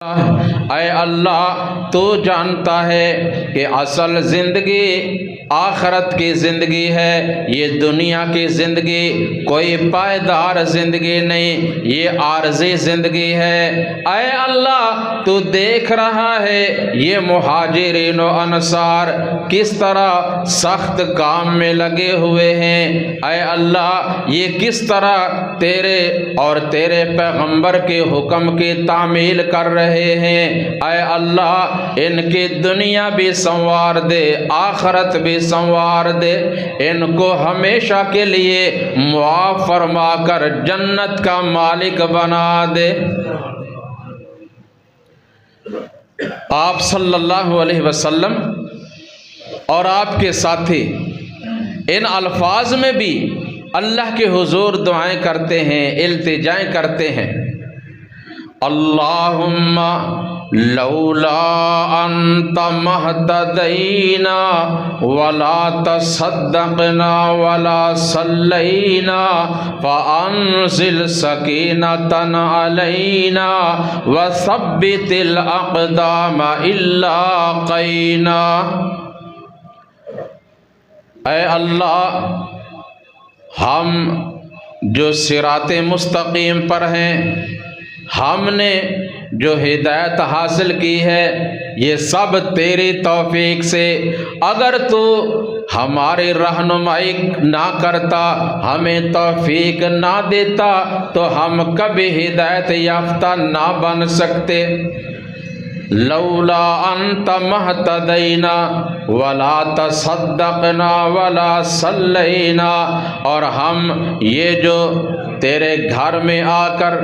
اے اللہ تو جانتا ہے کہ اصل زندگی آخرت کی زندگی ہے، یہ دنیا کی زندگی کوئی پائیدار زندگی نہیں، یہ عارضی زندگی ہے۔ اے اللہ تو دیکھ رہا ہے یہ مہاجرین و انصار کس طرح سخت کام میں لگے ہوئے ہیں، اے اللہ یہ کس طرح تیرے اور تیرے پیغمبر کے حکم کی تعمیل کر رہے ہیں۔ اے اللہ ان کی دنیا بھی سنوار دے، آخرت بھی سنوار دے، ان کو ہمیشہ کے لیے معاف فرما کر جنت کا مالک بنا دے۔ آپ صلی اللہ علیہ وسلم اور آپ کے ساتھی ان الفاظ میں بھی اللہ کے حضور دعائیں کرتے ہیں، التجائیں کرتے ہیں۔ اللہم لولا انت مہتدینا ولا تصدقنا ولا صلینا فانزل سکینۃ علینا وثبت الاقدام الا قینا۔ اے اللہ ہم جو صراط مستقیم پر ہیں، ہم نے جو ہدایت حاصل کی ہے یہ سب تیری توفیق سے، اگر تو ہماری رہنمائی نہ کرتا، ہمیں توفیق نہ دیتا تو ہم کبھی ہدایت یافتہ نہ بن سکتے۔ لولا انت مہتدینا ولا تصدقنا ولا صلینا، اور ہم یہ جو تیرے گھر میں آ کر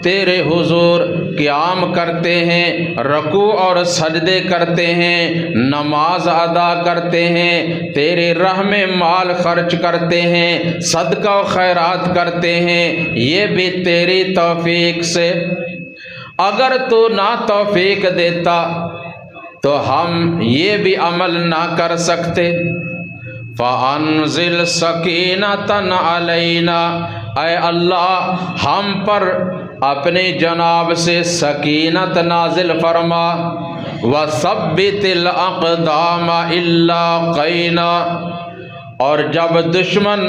تیرے حضور قیام کرتے ہیں، رکوع اور سجدے کرتے ہیں، نماز ادا کرتے ہیں، تیری راہ میں مال خرچ کرتے ہیں، صدقہ و خیرات کرتے ہیں، یہ بھی تیری توفیق سے، اگر تو نہ توفیق دیتا تو ہم یہ بھی عمل نہ کر سکتے۔ فَأَنزِلْ سَكِينَةً عَلَيْنَا، اے اللہ ہم پر اپنی جناب سے سکینت نازل فرما۔ وَثَبِّتِ الْأَقْدَامَ إِلَّا قَيْنَا، اور جب دشمن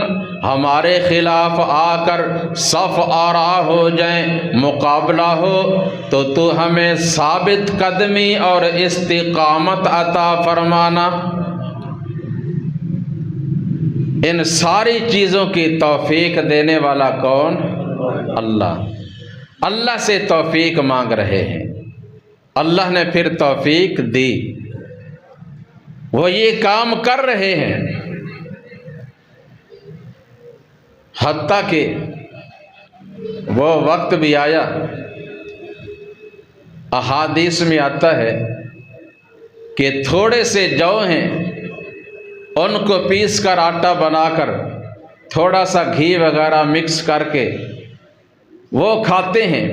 ہمارے خلاف آ کر صف آرا ہو جائیں، مقابلہ ہو، تو تو ہمیں ثابت قدمی اور استقامت عطا فرمانا۔ ان ساری چیزوں کی توفیق دینے والا کون؟ اللہ۔ اللہ سے توفیق مانگ رہے ہیں، اللہ نے پھر توفیق دی، وہ یہ کام کر رہے ہیں، حتیٰ کہ وہ وقت بھی آیا، احادیث میں آتا ہے کہ تھوڑے سے جو ہیں ان کو پیس کر آٹا بنا کر تھوڑا سا گھی وغیرہ مکس کر کے وہ کھاتے ہیں،